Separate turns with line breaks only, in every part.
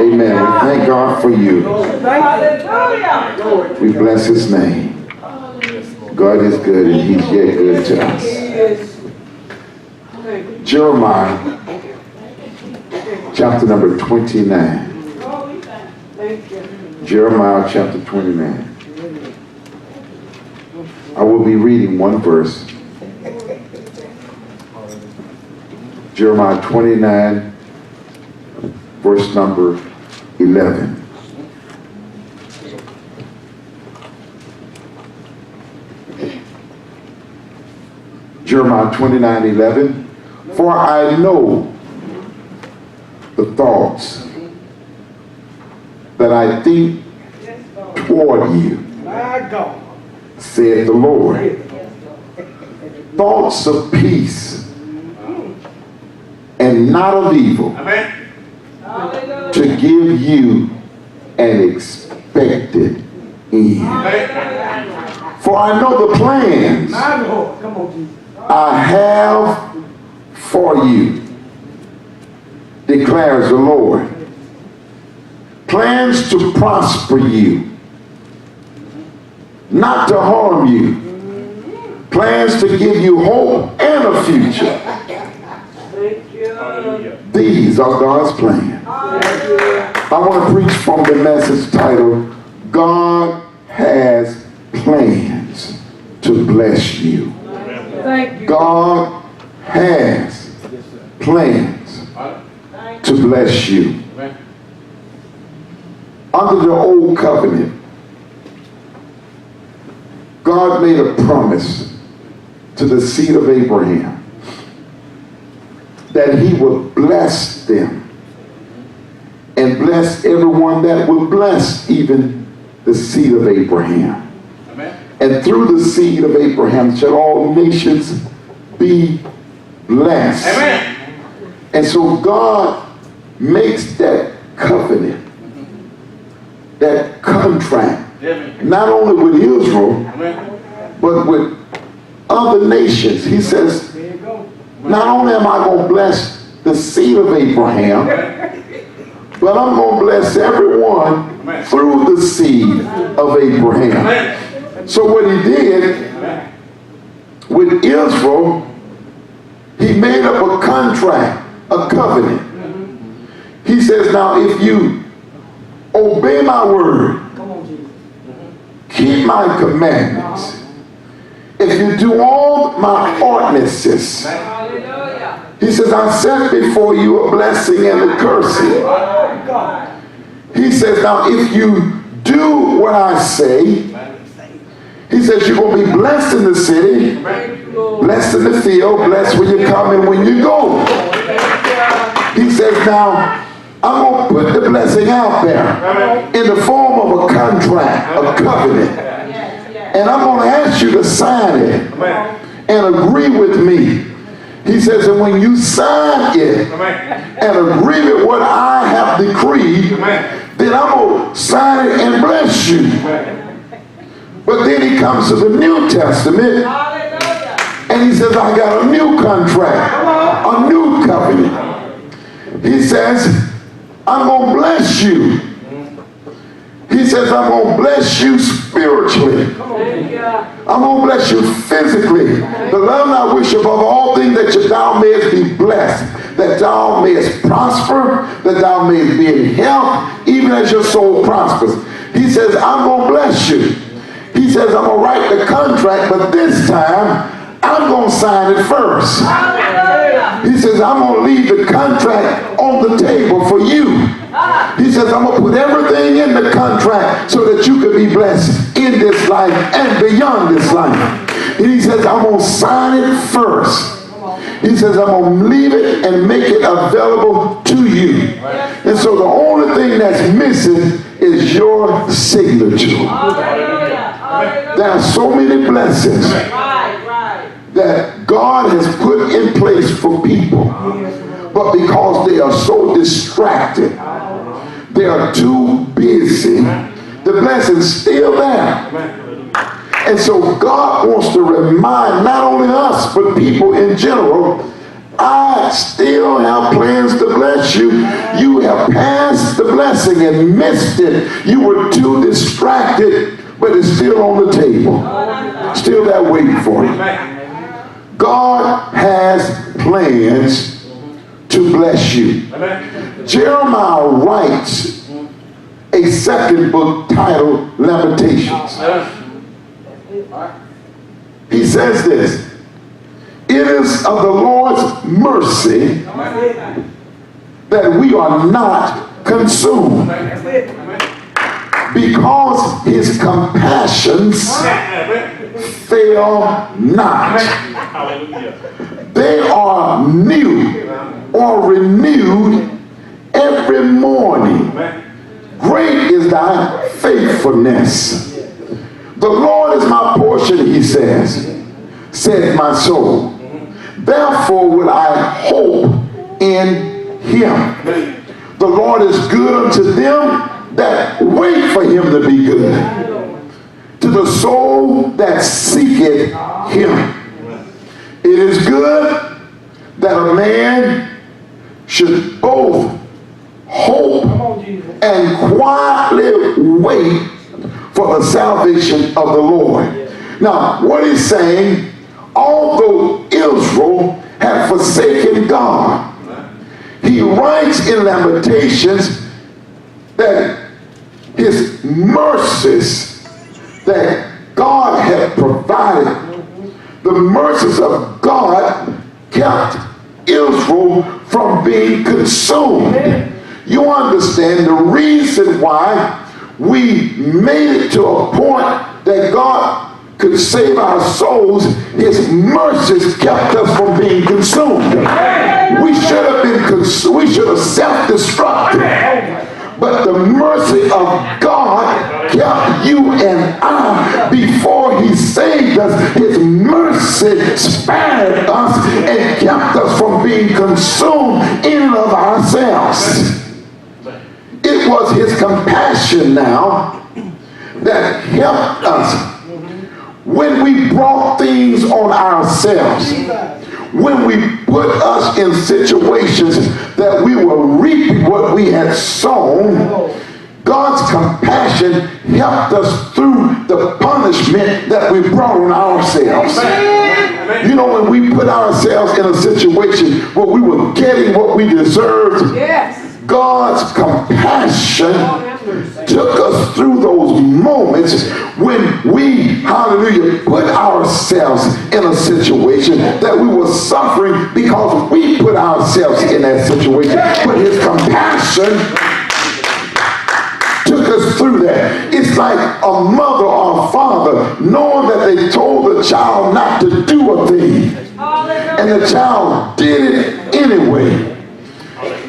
Amen. We thank God for you. We bless his name. God is good and he's yet good to us. Jeremiah chapter number 29. Jeremiah chapter 29. I will be reading one verse. Jeremiah 29, verse number 11. Jeremiah 29:11. For I know the thoughts that I think toward you, said the Lord. Thoughts of peace and not of evil, to give you an expected end. For I know the plans I have for you, declares the Lord. Plans to prosper you, not to harm you. Plans to give you hope and a future. These are God's plans. I want to preach from the message titled, God has plans to bless you. God has plans to bless you. Under the old covenant, God made a promise to the seed of Abraham that he would bless them and bless everyone that would bless even the seed of Abraham. Amen. And through the seed of Abraham shall all nations be blessed. Amen. And so God makes that covenant, that contract, not only with Israel, but with other nations. He says, not only am I going to bless the seed of Abraham, but I'm going to bless everyone through the seed of Abraham. So what he did with Israel, he made up a contract, a covenant. He says, now if you obey my word, keep my commandments, if you do all my ordinances, he says, I set before you a blessing and a cursing. He says, now if you do what I say, he says, you're going to be blessed in the city, blessed in the field, blessed when you come and when you go. He says, now I'm going to put the blessing out there in the form of a contract, a covenant. And I'm going to ask you to sign it and agree with me. He says, and when you sign it and agree with what I have decreed, then I'm going to sign it and bless you. But then he comes to the New Testament and he says, I got a new contract, a new covenant. He says, I'm going to bless you. He says, I'm going to bless you spiritually. I'm going to bless you physically. The love I wish above all things that thou mayest be blessed, that thou mayest prosper, that thou mayest be in health, even as your soul prospers. He says, I'm going to bless you. He says, I'm going to write the contract, but this time, I'm going to sign it first. He says, I'm going to leave the contract on the table for you. He says, I'm going to put everything in the contract so that you can be blessed in this life and beyond this life. And he says, I'm going to sign it first. He says, I'm going to leave it and make it available to you. And so the only thing that's missing is your signature. There are so many blessings that God has put in place for people, but because they are so distracted, they are too busy, the blessing's still there. And so God wants to remind not only us, but people in general, I still have plans to bless you. You have passed the blessing. blessing and missed it. You were too distracted, but it's still on the table. Still there waiting for you. God has plans to bless you. Jeremiah writes a second book titled Lamentations. He says this: it is of the Lord's mercy that we are not consumed, because his compassions fail not. They are new or renewed every morning. Great is thy faithfulness. The Lord is my portion, he says, said my soul. Therefore will I hope in him. The Lord is good unto them that wait for him to be good, to the soul that seeketh him. It is good that a man should both hope and quietly wait for the salvation of the Lord. Now, what he's saying, although Israel had forsaken God, he writes in Lamentations that his mercies that God had provided, the mercies of God kept Israel from being consumed. You understand the reason why we made it to a point that God could save our souls. His mercies kept us from being consumed. We should have been consumed. We should have self-destructed. But the mercy of God kept you and I before he saved us. His mercy spared us and kept us from being consumed in and of ourselves. It was his compassion now that helped us when we brought things on ourselves, when we put us in situations that we were reaping what we had sown. God's compassion helped us through the punishment that we brought on ourselves. You know, when we put ourselves in a situation where we were getting what we deserved, God's compassion took us through those moments when we, hallelujah, put ourselves in a situation that we were suffering because we put ourselves in that situation. But his compassion took us through that. It's like a mother or a father knowing that they told the child not to do a thing, and the child did it anyway.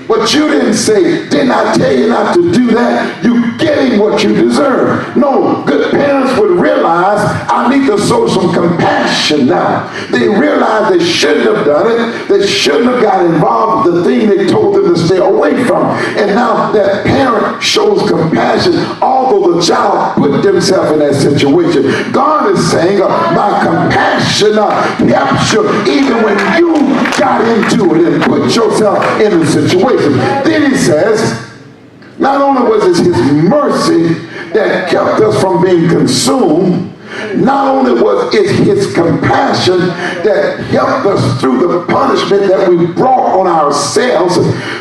But you didn't say, didn't I tell you not to do that? You're getting what you deserve. No, good parents would realize, I need to show some compassion now. They realize they shouldn't have done it. They shouldn't have got involved with the thing they told them to stay away from. And now that parent shows compassion, although the child put themselves in that situation. God is saying, my compassion helps you even when you got into it and put yourself in the situation. Then he says, not only was it his mercy that kept us from being consumed, not only was it his compassion that helped us through the punishment that we brought on ourselves,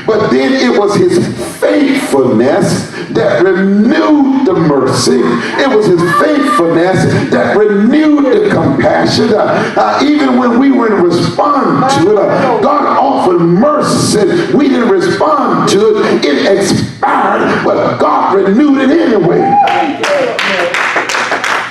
but then it was his faithfulness that renewed the mercy. It was his faithfulness that renewed the compassion. Even when we wouldn't respond to it, God offered mercy. We didn't respond to it. It expired, but God renewed it anyway.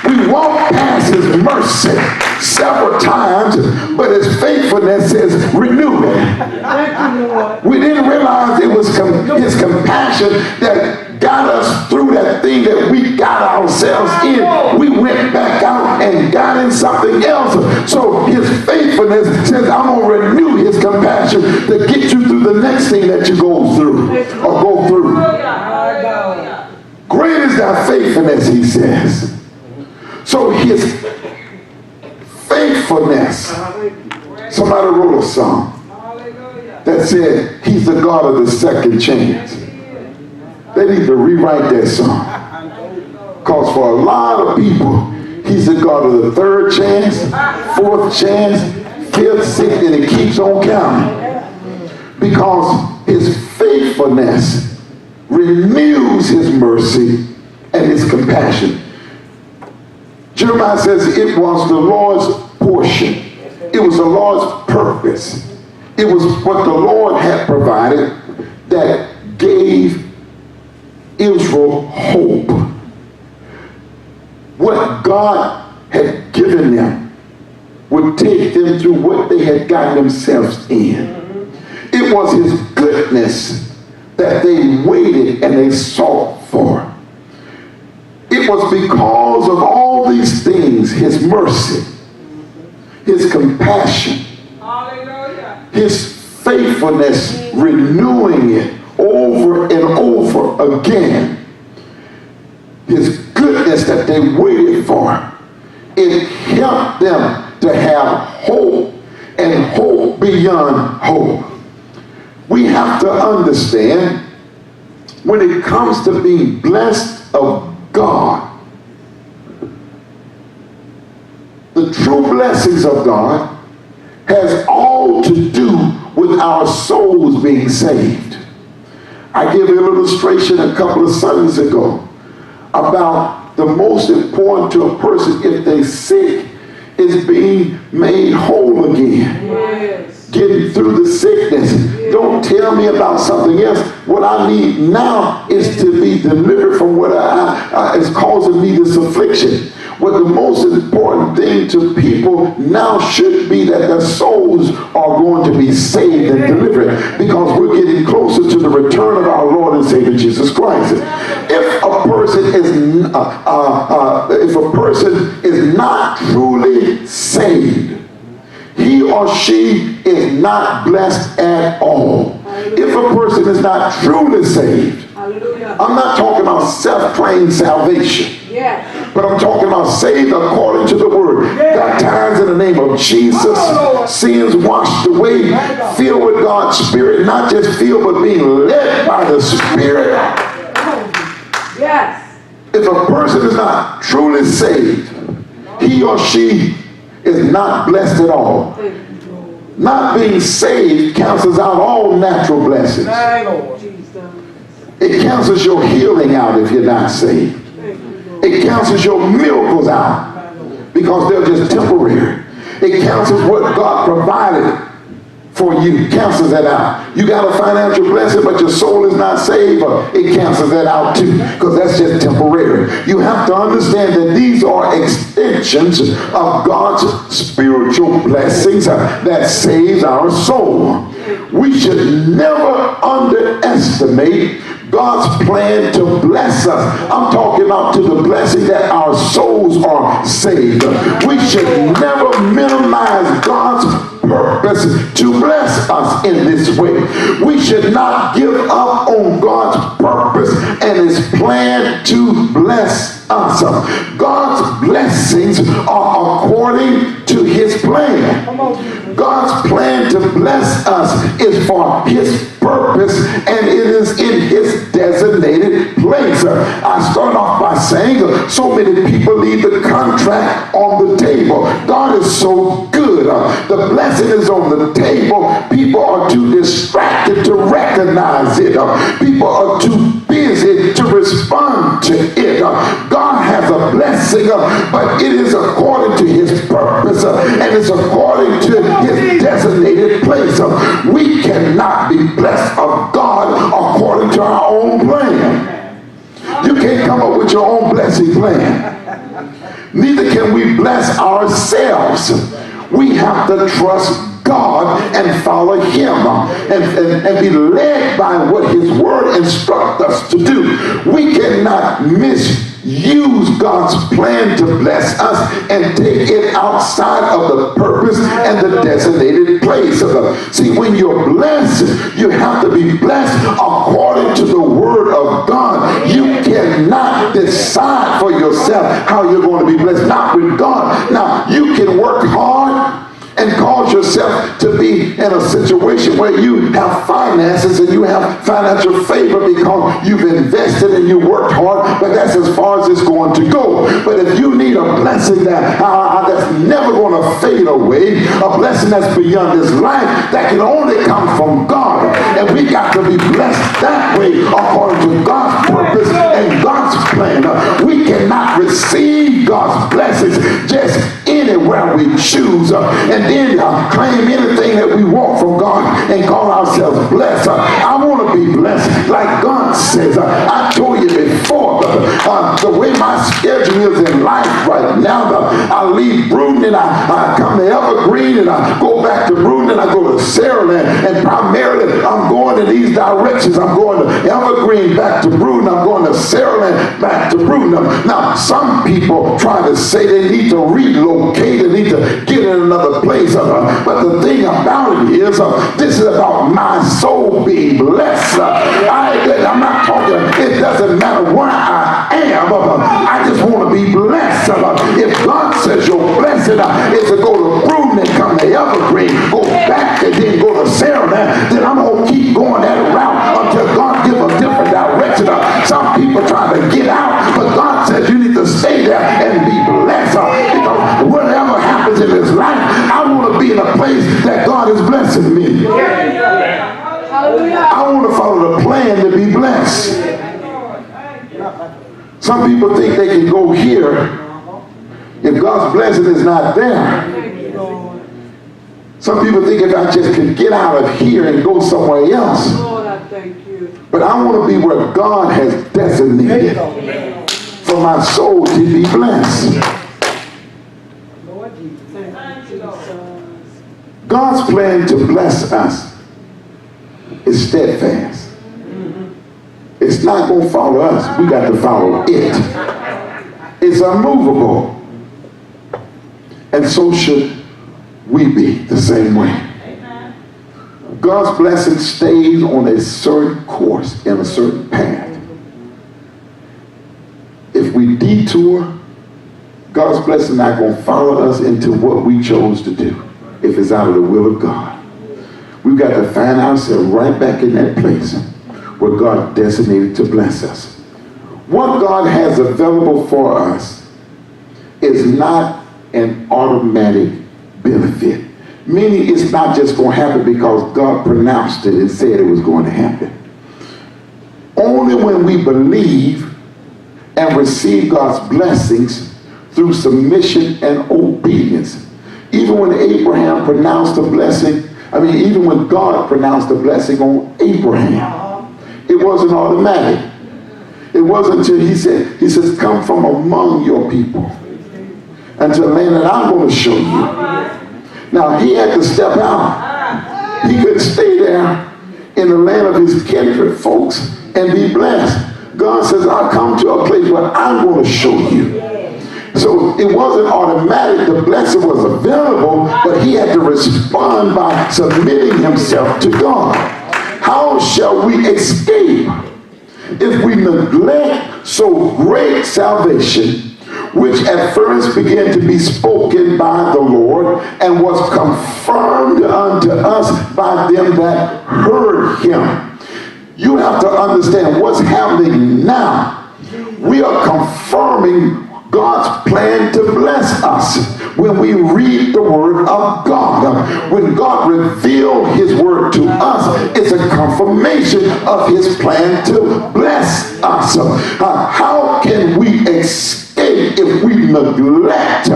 We walked past his mercy several times, but his faithfulness says renew it. We didn't realize it was his compassion that got us through that thing that we got ourselves in. We went back out and got in something else. So his faithfulness says, I'm going to renew his compassion to get you through the next thing that you go through or go through. Great is thy faithfulness, he says. So his faithfulness, somebody wrote a song that said he's the God of the second chance. They need to rewrite that song. Because for a lot of people, he's the God of the third chance, fourth chance, fifth, sixth, and it keeps on counting. Because his faithfulness renews his mercy and his compassion. Jeremiah says it was the Lord's portion. It was the Lord's purpose. It was what the Lord had provided that gave Israel hope. What God had given them would take them through what they had gotten themselves in. It was his goodness that they waited and they sought for. It was because of all these things, his mercy, his compassion, his faithfulness, renewing it over and over again, his goodness that they waited for, it helped them to have hope and hope beyond hope. We have to understand when it comes to being blessed of God, the true blessings of God has all to do with our souls being saved. I gave an illustration a couple of Sundays ago about the most important to a person if they're sick is being made whole again. Yes. Getting through the sickness. Yes. Don't tell me about something else. What I need now is to be delivered from what is causing me this affliction. What the most important thing to people now should be that their souls are going to be saved and delivered, because we're getting closer to the return of our Lord and Savior Jesus Christ. If a person is not truly saved, he or she is not blessed at all. If a person is not truly saved, I'm not talking about self-claimed salvation. But I'm talking about saved according to the word. Baptized in the name of Jesus, sins washed away, filled with God's Spirit, not just filled but being led by the Spirit. Yes. If a person is not truly saved, he or she is not blessed at all. Not being saved cancels out all natural blessings. It cancels your healing out if you're not saved. It cancels your miracles out because they're just temporary. It cancels what God provided for you. Cancels that out. You got a financial blessing, but your soul is not saved. It cancels that out too, because that's just temporary. You have to understand that these are extensions of God's spiritual blessings that saves our soul. We should never underestimate God's plan to bless us. I'm talking about to the blessing that our souls are saved. We should never minimize God's purpose to bless us in this way. We should not give up on God's purpose and his plan to bless us. God's blessings are according to his plan. God's plan to bless us is for his purpose, and it is in his designated place. I start off by saying so many people leave the contract on the table. God is so good. The blessing is on the table. People are too distracted to recognize it. People are too busy to respond to it. God has a blessing, but it is according to his purpose, and it's according to his designated place. We cannot be blessed of God according to our own plan. You can't come up with your own blessing plan. Neither can we bless ourselves. We have to trust God and follow him and be led by what his word instructs us to do. We cannot misuse God's plan to bless us and take it outside of the purpose and the designated place. See, when you're blessed, you have to be blessed according to the word of God. You cannot decide for yourself how you're going to be blessed. Not with God. Now, you can work hard and cause yourself to be in a situation situation where you have finances and you have financial favor because you've invested and you worked hard, but that's as far as it's going to go. But if you need a blessing that's never going to fade away, a blessing that's beyond this life, that can only come from God. And we got to be blessed that way according to God's purpose and God's plan. We cannot receive God's blessings just anywhere we choose and then claim anything that we want from God and call ourselves blessed. I want to be blessed like God says. I told you before, the way my schedule is in life right now, I leave Bruton and I come to Evergreen and I go back to Bruton and I go to Saraland, and primarily I'm going in these directions. I'm going to Evergreen, back to Bruton. I'm going to Saraland, back to Bruton. Now, some people try to say they need to relocate, they need to get in another place. But the thing about it is, this is about my soul being blessed. I'm not talking, it doesn't matter where I am. I just want to be blessed. If God says your blessing is to go to Bruton and come to Evergreen, go back and then go to Saraland, then I'm going to keep going that route until God gives a different direction. Some people try to get out, but God says you need to stay there and be blessed. Because whatever happens in this life, I want to be in a place that God is blessing me. I want to follow the plan to be blessed. Some people think they can go here if God's blessing is not there. Some people think if I just could get out of here and go somewhere else. But I want to be where God has designated for my soul to be blessed. God's plan to bless us is steadfast. It's not going to follow us. We got to follow it. It's unmovable. And so should we be the same way. God's blessing stays on a certain course in a certain path. If we detour, God's blessing not going to follow us into what we chose to do if it's out of the will of God. We've got to find ourselves right back in that place where God designated to bless us. What God has available for us is not an automatic benefit. Meaning it's not just going to happen because God pronounced it and said it was going to happen. Only when we believe and receive God's blessings through submission and obedience. Even when Abraham pronounced a blessing, even when God pronounced a blessing on Abraham, it wasn't automatic. It wasn't until he says, come from among your people and to the land that I'm going to show you. Now, he had to step out. He couldn't stay there in the land of his kindred folks and be blessed. God says, I'll come to a place where I'm going to show you. So it wasn't automatic. The blessing was available, but he had to respond by submitting himself to God. How shall we escape if we neglect so great salvation, which at first began to be spoken by the Lord and was confirmed unto us by them that heard him? You have to understand what's happening now. We are confirming God's plan to bless us when we read the word of God. When God revealed his word to us, it's a confirmation of his plan to bless us. How can we escape if we neglect,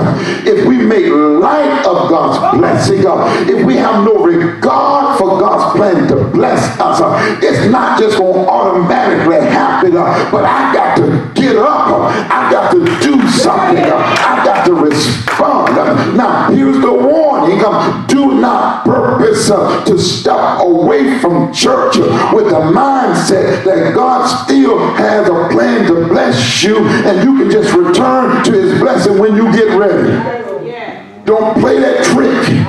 if we make light of God's blessing, if we have no regard for God's plan to bless us? It's not just going to automatically happen, but I got to get up. I got to do something. I got to respond. Now, here's the warning. Do not purpose to step away from church with the mindset that God still has a plan to bless you and you can just return to his blessing when you get ready. Don't play that trick.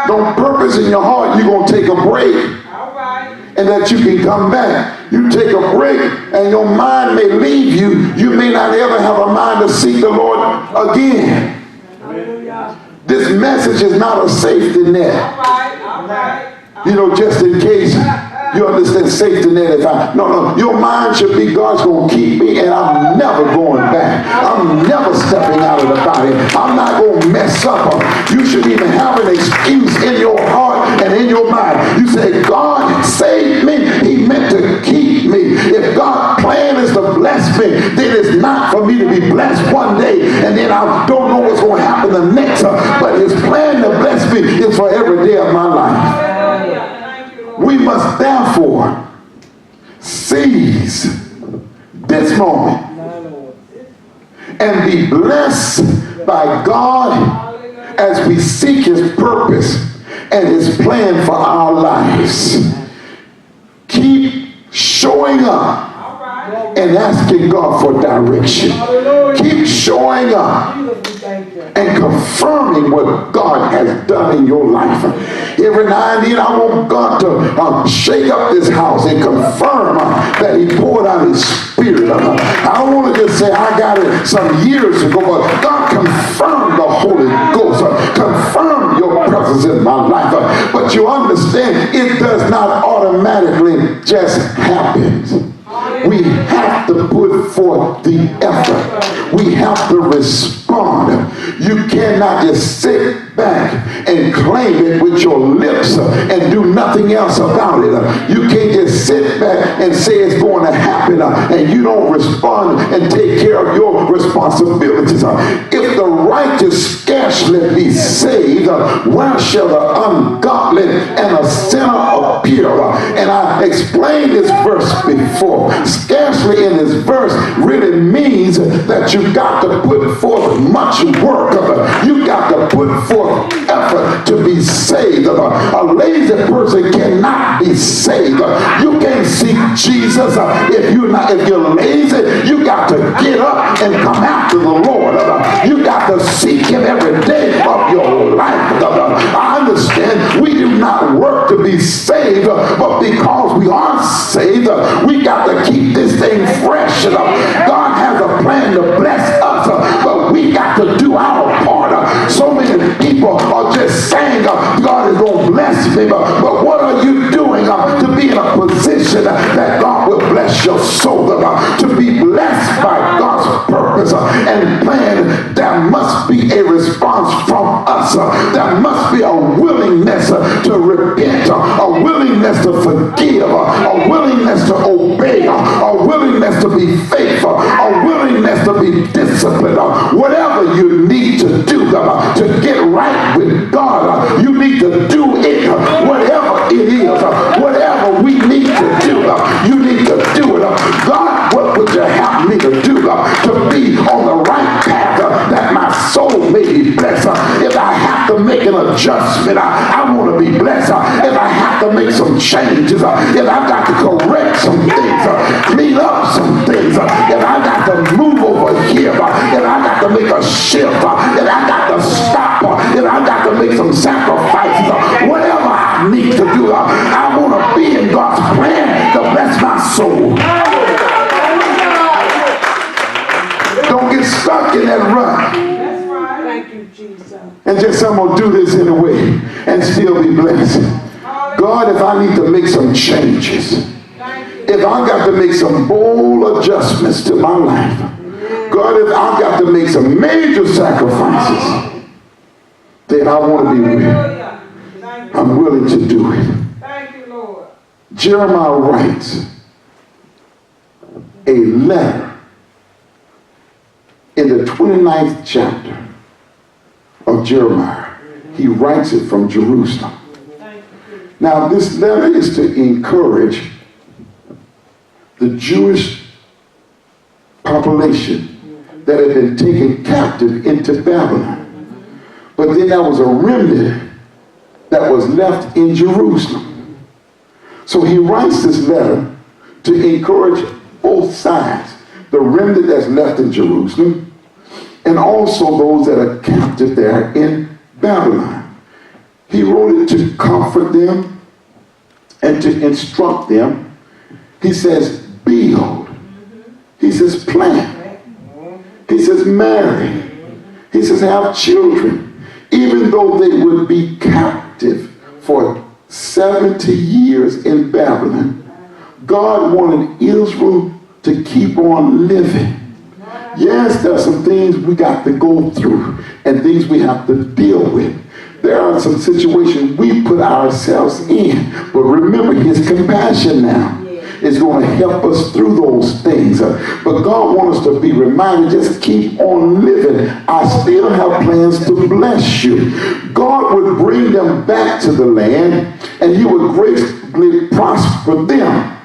Don't purpose in your heart you're going to take a break and that you can come back. You take a break and your mind may leave you. You may not ever have a mind to seek the Lord again. This message is not a safety net. You know, just in case you understand safety net. No, your mind should be God's going to keep me and I'm never going back. I'm never stepping out of the body. I'm not going to mess up. You should even have an excuse in your heart and in your mind. You say, God saved me. He meant to keep me. If God's plan is to bless me, then it's not for me to be blessed one day and then I don't know what's going to happen the next. But his plan to bless me is for every day of my life. We must therefore seize this moment and be blessed by God as we seek his purpose and his plan for our lives. Keep showing up and asking God for direction. Keep showing up and confirming what God has done in your life. Every now and then I want God to shake up this house and confirm that he poured out his spirit. I don't want to just say I got it some years ago, but God confirmed the Holy Ghost. Confirm your presence in my life. But you understand, it does not automatically just happen. We have to put forth the effort. We have to respond. You cannot just sit back and claim it with your lips and do nothing else about it. You can't just sit back and say it's going to happen and you don't respond and take care of your responsibilities. If the righteous scarcely be saved, where shall the ungodly and a sinner appear? And I explained this verse before. Scarcely in this verse really means that you got to put forth much work. You got to put forth effort to be saved. A lazy person cannot be saved. You can't seek Jesus if you're lazy. You got to get up and come after the Lord. You got to seek him every day of your life. I understand we do not work to be saved, but because we are saved, we got to keep this thing fresh. God has a plan to bless us, but we got to do our part. So many people are just saying God is going to bless me, but what are you doing to be in a position that God will bless your soul? To be blessed by God's purpose and plan, there must be a response from us. There must be a willingness to repent, a willingness to forgive, a willingness to obey, a willingness to be faithful, a willingness to be disciplined. Whatever you need to do to get right with God, you need to do it. Whatever it is, whatever we need to do, you need to do it. God, what would you have me to do to be on the right path that my soul may be blessed? If I have to make an adjustment, I want to be blessed. If I have to make some changes, if I've got to correct some things, clean up some things, if I got to move over here, if I got to make a shift, if I got to stop, if I got to make some sacrifices, whatever I need to do, I want to be in God's plan to bless my soul. Don't get stuck in that rut.
That's right. Thank you, Jesus.
And just say, I'm going to do this anyway and still be blessed. God, if I need to make some changes, if I got to make some bold adjustments to my life, God, if I got to make some major sacrifices, then I want to be willing. I'm willing to do it.
Thank you, Lord.
Jeremiah writes a letter in the 29th chapter of Jeremiah. He writes it from Jerusalem. Now, this letter is to encourage the Jewish population that had been taken captive into Babylon. But then there was a remnant that was left in Jerusalem. So he writes this letter to encourage both sides, the remnant that's left in Jerusalem and also those that are captive there in Babylon. He wrote it to comfort them and to instruct them. He says, build. He says, plant. He says, marry. He says, have children. Even though they would be captive for 70 years in Babylon, God wanted Israel to keep on living. Yes, there are some things we got to go through and things we have to deal with. There are some situations we put ourselves in. But remember, his compassion now is going to help us through those things. But God wants us to be reminded, just keep on living. I still have plans to bless you. God would bring them back to the land and he would gracefully prosper them.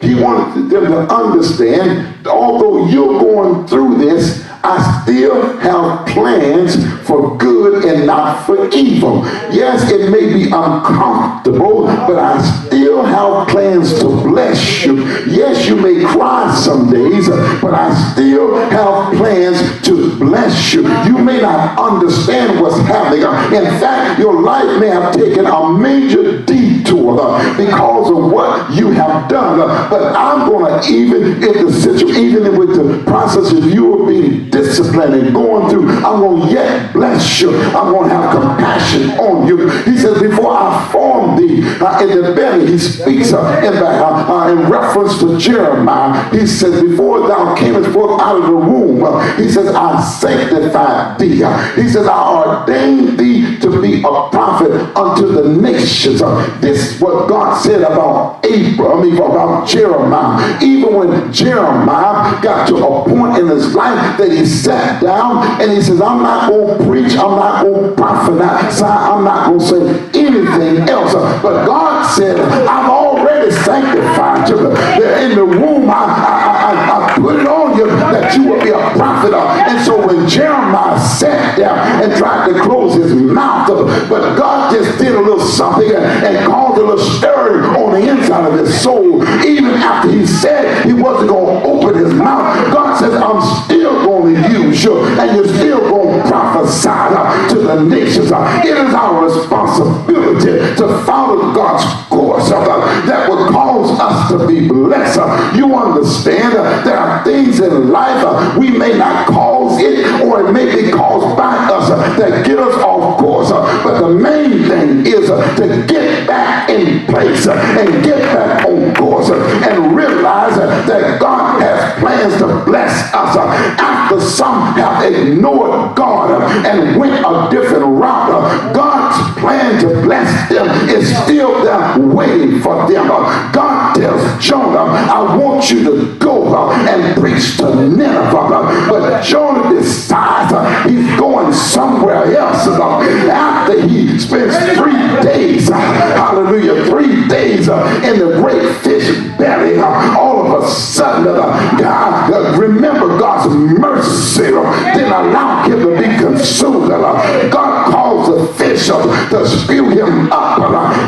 He wanted them to understand, although you're going through this, I still have plans for good and not for evil. Yes, it may be uncomfortable, but I still have plans to bless you. Yes, you may cry some days, but I still have plans to bless you. You may not understand what's happening. In fact, your life may have taken a major detour because of what you have done. But I'm going to, even in the situation, even with the process of you being disciplined and going through, I'm going to yet bless you. I'm going to have compassion on you. He says, before I formed thee in the belly, he speaks in reference to Jeremiah. He says, before thou camest forth out of the womb, he says, I sanctified thee. He says, I ordained thee to be a prophet unto the nations. This is what God said about about Jeremiah. Even when Jeremiah got to a point in his life that he sat down and he says, I'm not going to preach, I'm not going to prophesy, I'm not going to say anything else. But God said, I've already sanctified you. In the womb, I put it on you that you will be a prophet. And so when Jeremiah sat down and tried to close his mouth, but God just did a little something and caused a little stirring on the inside of his soul. Even after he said he wasn't going to open his mouth, God says, I'm still going to use you and you're still going to prophesy to the nations. It is our responsibility to follow God's course that will cause us to be blessed. You understand there are things in life we may not cause it, or it may be caused by us that get us off course. But the main thing is to get back in place and get back on course and realize that God has plans to bless us. After some have ignored God and went a different route, God's plan to bless them is still there waiting for them. God tells Jonah, I want you to go and preach to Nineveh. But Jonah decides he's going somewhere else. After he spends 3 days, hallelujah, 3 days in the great fish belly, all of a sudden, God, remember God's mercy didn't allow him to be consumed. God caused the fish to spew him up,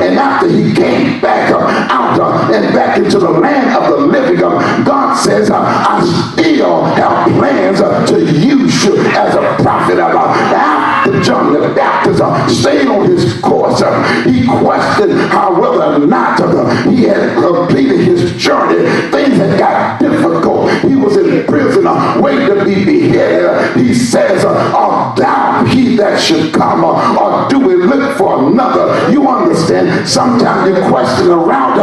and after he came back out and back into the land of the living, God says, I still have plans to use you as a prophet. After John the Baptist stayed on his course, he questioned whether or not he had completed his journey. Things had got difficult. He was in prison waiting to be beheaded. He says, art thou he that should come, or do we look for another? You understand, sometimes you question around.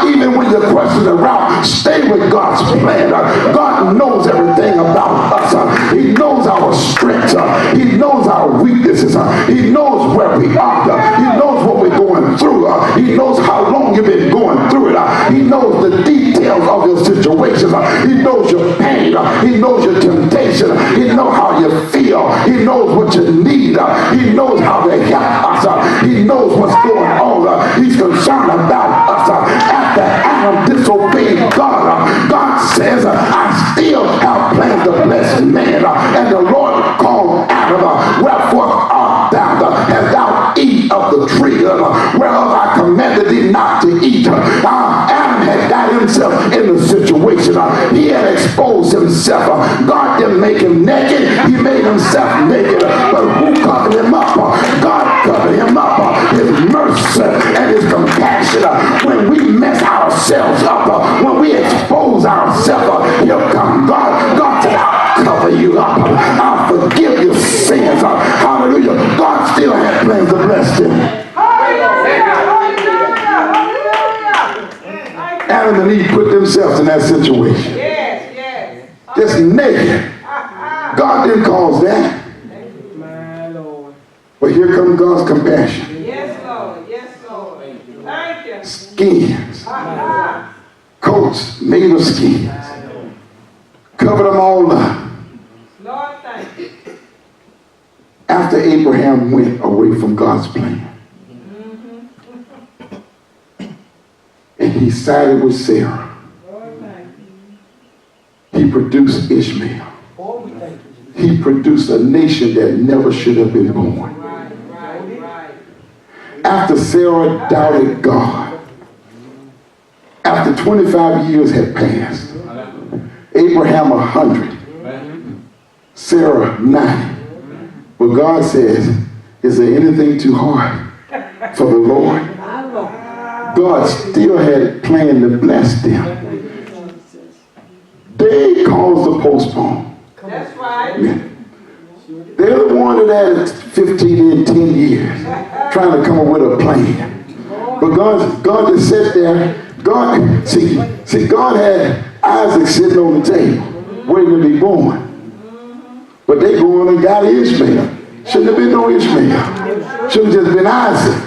Even when you question around, stay with God's plan. God knows everything about us. He knows our strengths. He knows our weaknesses. He knows where we are. He knows what we're going through. He knows how long you've been going through it. He knows the details of your situation. He knows your pain. He knows your temptation. He knows how you feel. He knows what you need. He knows how to help us. He knows what's going on. He's concerned about us. After Adam disobeyed God, God says, I still have plans to bless man. And the Lord called Adam, wherefore art thou, hast thou eat of the tree whereof I commanded thee not to eat. Adam had got himself in the situation. He had exposed himself. God didn't make him naked. He made himself naked. But who covered him up? God covered him up. His mercy and his compassion. When we mess ourselves up, when we expose ourselves, here come God. God said, I'll cover you up. I'll forgive your sins. Hallelujah. God still had plans to bless them. Adam and Eve put themselves in that situation.
Yes, yes.
Just naked. God didn't cause that.
My Lord.
But here comes God's compassion.
Yes, Lord. Yes, Lord. Thank you.
Skins. Coats made of skins. Covered them all up.
Lord, thank you.
After Abraham went away from God's plan, and he sided with Sarah,
Lord, thank you.
he produced Ishmael. He produced a nation that never should have been born.
Right.
After Sarah doubted God, after 25 years had passed, Abraham 100, Sarah 90. But God says, is there anything too hard for the Lord? God still had planned to bless them. They caused the postpone.
That's right.
Yeah. They're the one that added 15 and 10 years trying to come up with a plan. But God just sat there. God had Isaac sitting on the table waiting to be born. But they go on and got Ishmael. Shouldn't have been no Ishmael. Should have just been Isaac.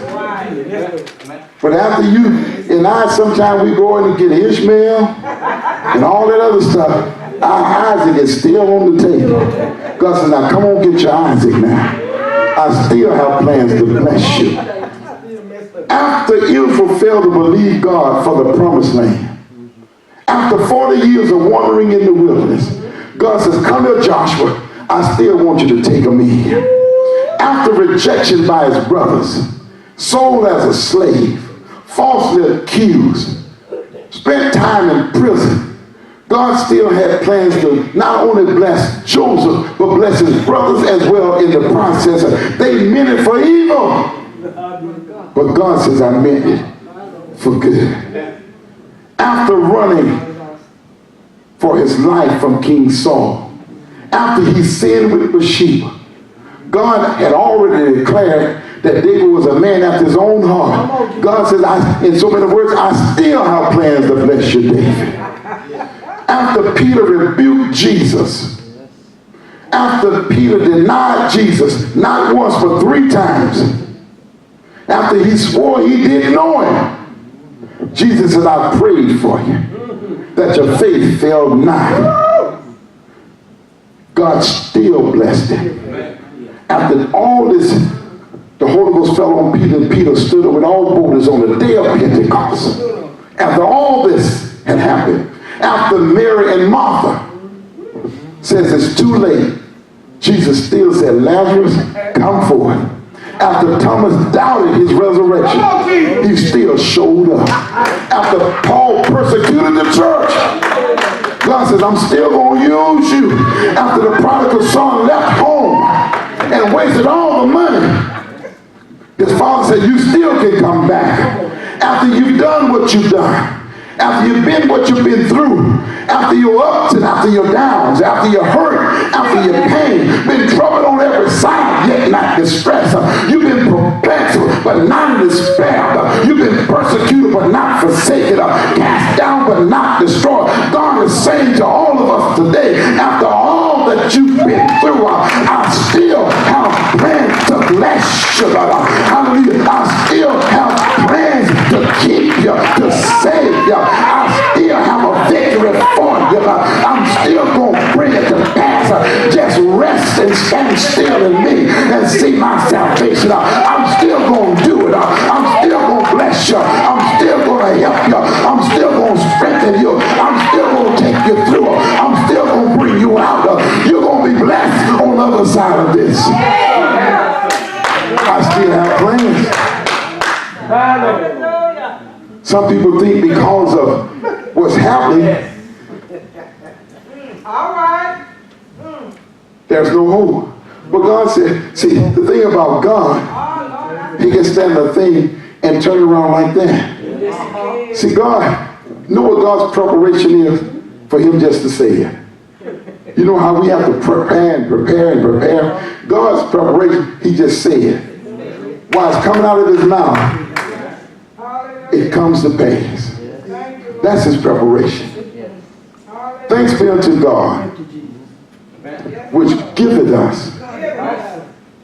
But after you and I, sometimes we go in and get Ishmael and all that other stuff. Our Isaac is still on the table. God says, now come on, get your Isaac now. I still have plans to bless you. After Israel failed to believe God for the promised land, after 40 years of wandering in the wilderness, God says, come here, Joshua. I still want you to take him in. After rejection by his brothers, sold as a slave, falsely accused, spent time in prison, God still had plans to not only bless Joseph, but bless his brothers as well in the process. They meant it for evil. But God says, I meant it for good. After running for his life from King Saul, after he sinned with Bathsheba, God had already declared that David was a man after his own heart. God says, in so many words, I still have plans to bless you, David. After Peter rebuked Jesus, after Peter denied Jesus, not once but 3 times, after he swore he didn't know him, Jesus said, I prayed for you, that your faith failed not. God still blessed him. After all this, the Holy Ghost fell on Peter, and Peter stood up with all boldness on the day of Pentecost. After all this had happened, after Mary and Martha says it's too late, Jesus still said, Lazarus, come forth. After Thomas doubted his resurrection, he still showed up. After Paul persecuted the church, God says, I'm still going to use you. After the prodigal son left home and wasted all the money, his father said, you still can come back. After you've done what you've done, after you've been what you've been through, after your ups and after your downs, after your hurt, after your pain, been troubled on every side, yet not distressed. You've been perplexed, but not in despair. You've been persecuted, but not forsaken. Cast down, but not destroyed. God is saying to all of us today, after all that you've been through, I still have plans to bless you. Hallelujah. I still have plans to keep you, to save you. I still have a victory for you. I'm still going to bring it to pass. Just rest and stand still in me and see my salvation. I'm still going to do it. I'm still going to bless you. I'm still going to help you. I'm still going to strengthen you. I'm still going to take you through. I'm still going to bring you out. You're going to be blessed on the other side of this. I still have plans. Some people think because of what's happening,
All right.
there's no hope. But God said, see, the thing about God, he can stand a thing and turn it around like that. See, God, know what God's preparation is for him just to say it. You know how we have to prepare and prepare and prepare? God's preparation, he just said. While it's coming out of his mouth, it comes to pass. That's his preparation. Thanks be unto God, which giveth us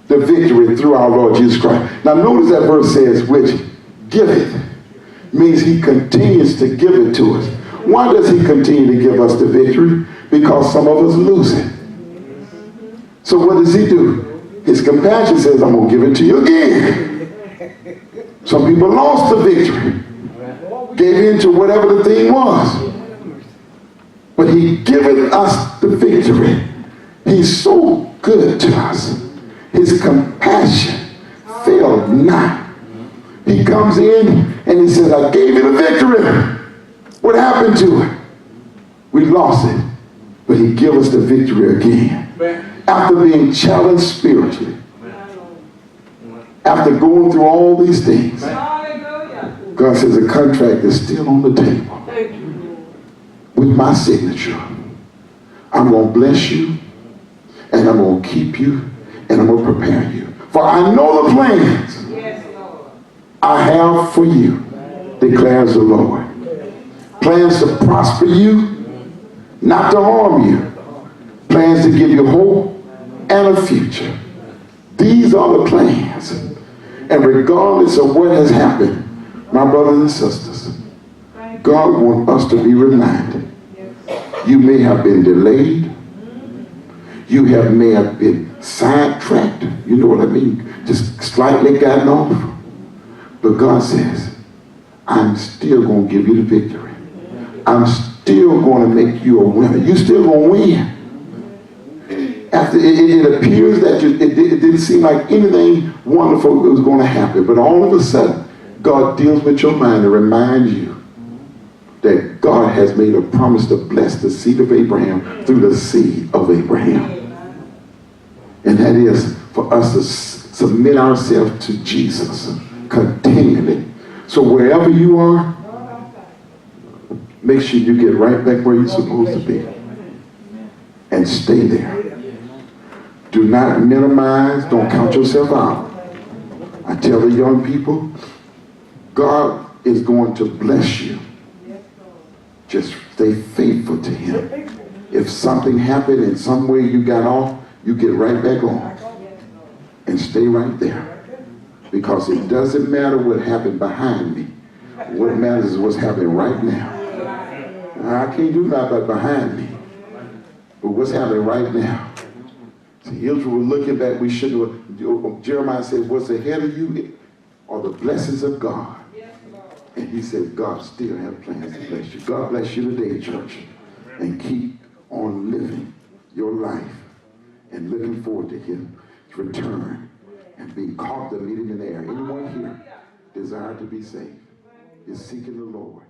the victory through our Lord Jesus Christ. Now notice that verse says, which giveth, means he continues to give it to us. Why does he continue to give us the victory? Because some of us lose it. So what does he do? His compassion says, I'm going to give it to you again. Some people lost the victory, gave in to whatever the thing was. But he giveth us the victory. He's so good to us. His compassion failed not. He comes in and he says, I gave you the victory. What happened to it? We lost it. But he gave us the victory again. After being challenged spiritually. After going through all these things. God says the contract is still on the table. With my signature. I'm going to bless you. And I'm going to keep you. And I'm going to prepare you. For I know the plans I have for you, declares the Lord. Plans to prosper you, not to harm you. Plans to give you hope and a future. These are the plans. And regardless of what has happened, my brothers and sisters, God wants us to be reminded. You may have been delayed. You may have been sidetracked. You know what I mean? Just slightly gotten off. But God says, I'm still going to give you the victory. I'm still going to make you a winner. You're still going to win. After it appears that it didn't seem like anything wonderful was going to happen. But all of a sudden, God deals with your mind and reminds you that God has made a promise to bless the seed of Abraham through the seed of Abraham. And that is for us to submit ourselves to Jesus continually. So wherever you are, make sure you get right back where you're supposed to be. And stay there. Do not minimize. Don't count yourself out. I tell the young people, God is going to bless you. Just stay faithful to him. If something happened in some way you got off, you get right back on. And stay right there. Because it doesn't matter what happened behind me. What matters is what's happening right now. I can't do nothing behind me. But what's happening right now? See, Israel was looking back. We should have. Jeremiah says, what's ahead of you are the blessings of God. And he said, God still has plans to bless you. God bless you today, church. And keep on living your life and looking forward to his return and being caught to meet him in the air. Anyone here desire to be saved is seeking the Lord.